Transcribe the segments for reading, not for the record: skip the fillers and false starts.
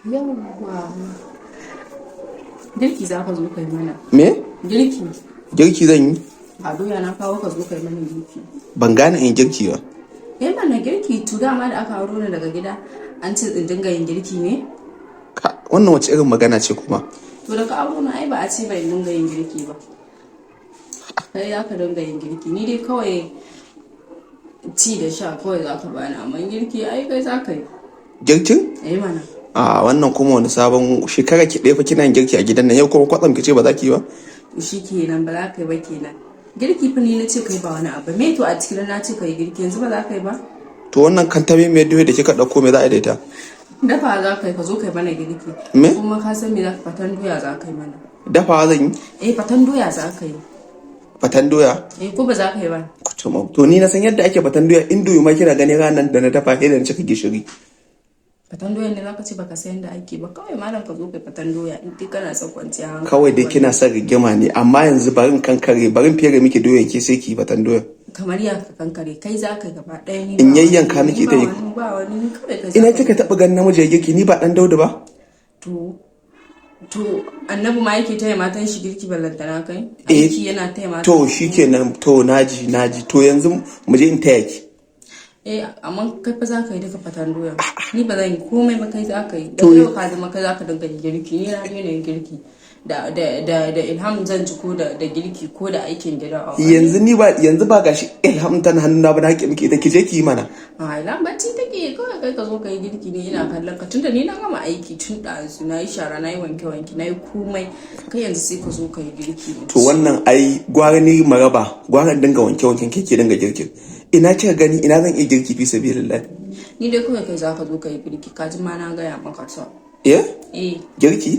Yawwa. Girki za ka zo kai mana. Me? Girki. Girki zan yi? A doya na kawo ka zo kai mana girki. Ban gane in girki ba. Mana girki to dama da aka auro ni daga gida an ce in dinga yin girki ne? Wannan wace irin magana ce kuma? To da ka auro ni ai ba a ce ba in dinga yin girki ba. Kai za ka dinga yin girki ni dai kawai ci da sha kawai za ka bani amma girki ai kai za ka yi. Girkin? Mana. Wannan kuma wani sabon shekara ki ɗaya fa kina yin girki a gidan nan yau kuma kwatsam ki ce ba za ki yi ba? Shi kenan ba za ka yi ba kenan. Girki fa ni na ce kai ba wani abu me to a cikin na ce kai girki yanzu ba za ka yi ba? To wannan kantame mai doye da kika ɗauko me za a daita? Dafa za ka yi ka zo kai mana girki. Me? Kuma ka san me za ka fatan doya za ka yi mana. Dafawa zan yi? Fatan doya za ka yi. Fatan doya? Ko ba za ka yi ba? To ni na san yadda ake fatan doya indomi ma kina gani ranar da na dafa sai da na cika gishiri. Fatan doya ne za ka ce baka san yadda ake ba kawai malam ka zo kai fatan doya in dai kana son kwanciya hankali. Kawai dai kina son rigima ne amma yanzu barin kankare barin fere miki doyan ke sai ki fatan doya. Kamar ya ka kankare kai za ka gaba ɗaya ni in yayyanka miki ita ba wani kawai ka ina kika taɓa ganin namiji ya girki ni ba dan Daudu ba. To annabi ma yake taya matan shi girki ballantana kai aiki yana taya matan. To shikenan to naji to yanzu mu je in taya ki. Amma kai fa za ka yi daga fatan doya ni ba zan yi komai ba kai za ka yi da yau ka zama kai za ka dinga girki ni na yin girki da ilham zan ci ko da girki ko da aikin gida yanzu ba gashi ilham tana hannuna ba na haƙi miki ita ki je ki yi mana. Ilham bacci take kawai kai ka zo ka yi girki ne ina kallon ka tunda ni na gama aiki tun ɗazu na yi shara na yi wanke na yi komai kai yanzu sai ka zo ka yi girki. To wannan ai gwara ni maraba gwara dinga wanke ke dinga girkin ina kika gani ina zan iya girki fi sabilillah. Ni dai kawai kai za ka zo ka yi girki ka ji ma na gaya maka ta. Girki?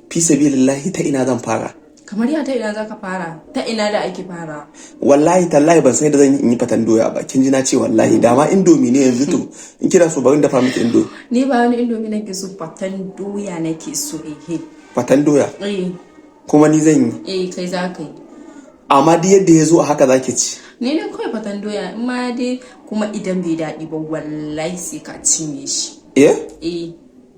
Fi sabilillahi ta ina zan fara? Kamar ya ta ina za ka fara? Ta ina da ake fara? Wallahi tallahi ban san da zan yi fatan doya ba. Kin ji na ce wallahi dama indomi ne yanzu to in kina so bari dafa miki indomi. Ni ba wani indomi nake so fatan doya nake so Fatan doya? Kuma ni zan yi? Kai za ka yi. Amma duk yadda ya zo a haka zaki ci. Ni ne kawai fatan doya in ma dai kuma idan bai daɗi ba wallahi sai ka cinye shi.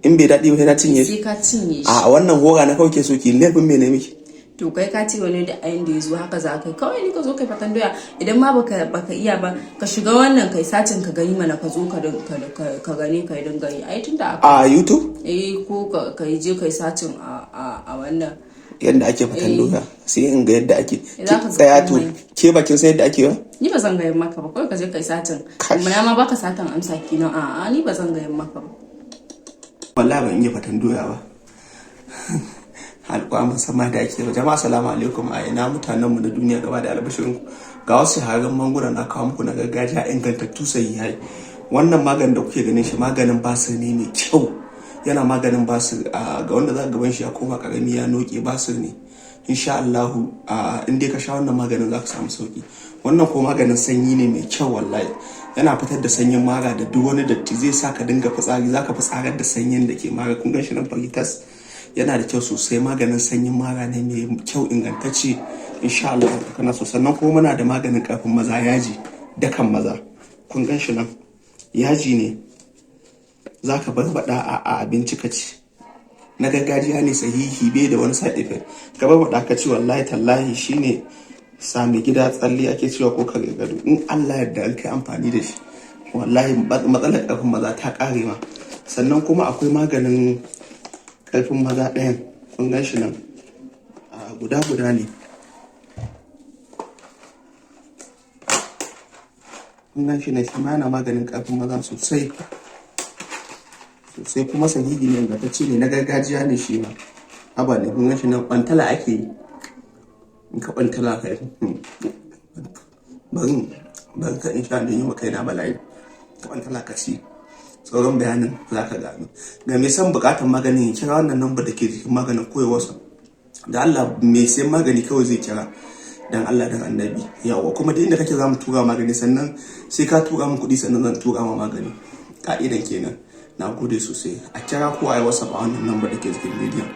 In bai daɗi ba sai na cinye shi. Sai ka cinye shi. A wannan hora na kawai ke so ki laifin me ne miki? To kai ka ci wani da ayin da ya zo haka za ka yi kawai ni ka zo kai fatan doya idan ma baka iya ba ka shiga wannan kai sacin ka gani mana ka zo ka gani kai dinga yi ai tunda a YouTube? Ko ka je kai sacin a wannan yadda ake fatan doya sai in ga yadda ake tsaya to ke bakin sai yadda ake ba ni ba zan ga maka ba kawai ka je kai satin kuma na ma baka satan amsa kinan ni ba zan ga maka ba wallahi ban iya fatan doya ba alƙwa musamman da ake ba jama'a assalamu alaikum a ina mutanen mu na duniya gaba da albashirin ga wasu hagan mangura na kawo muku na gargajiya ingantattu sahihai wannan maganin da kuke ganin shi maganin basir ne mai kyau yana maganin basir ga wanda za gaban shi ya koma karami ya noke basir ne insha Allah in dai ka sha wannan maganin za ka samu sauki wannan ko maganin sanyi ne mai kyau wallahi yana fitar da sanyin mara da duk wani datti zai sa ka dinga fitsari zaka fitsarar da sanyin da ke mara kun ganshi nan faritas yana da kyau sosai maganin sanyin mara ne mai kyau ingantacce insha Allah kana so sannan kuma muna da maganin karfin maza yaji dakan maza kun ganshi nan yaji ne zaka barbada a abinci ka ci na gargajiya ne sahihi bai da wani side effect ka barbada ka ci wallahi tallahi shine sami gida tsalle ake cewa ko kare gado in Allah yarda an kai amfani da shi wallahi matsalar karfin maza ta kare ma sannan kuma akwai maganin karfin maza ɗayan kun gan shi nan guda ne kun gan shi ne shi ma yana maganin karfin maza sosai kuma sahihi ne ga ta ce ne na gargajiya ne shi ma haba ne kun gan shi nan ɓantala ake yi in ka ɓantala ka yi ban ka in sha yi maka yana bala'i ka ɓantala ka ci sauran bayanin za ka gano ga mai son bukatar magani kira wannan namba da ke jikin maganin koyewarsa da Allah mai sayan magani kawai zai kira dan Allah dan annabi yawa kuma da inda kake za mu tura magani sannan sai ka tura min kuɗi sannan zan tura ma magani ka'idan kenan na gode sosai a kira ko a yi wasa ba wannan namba da ke jikin bidiyon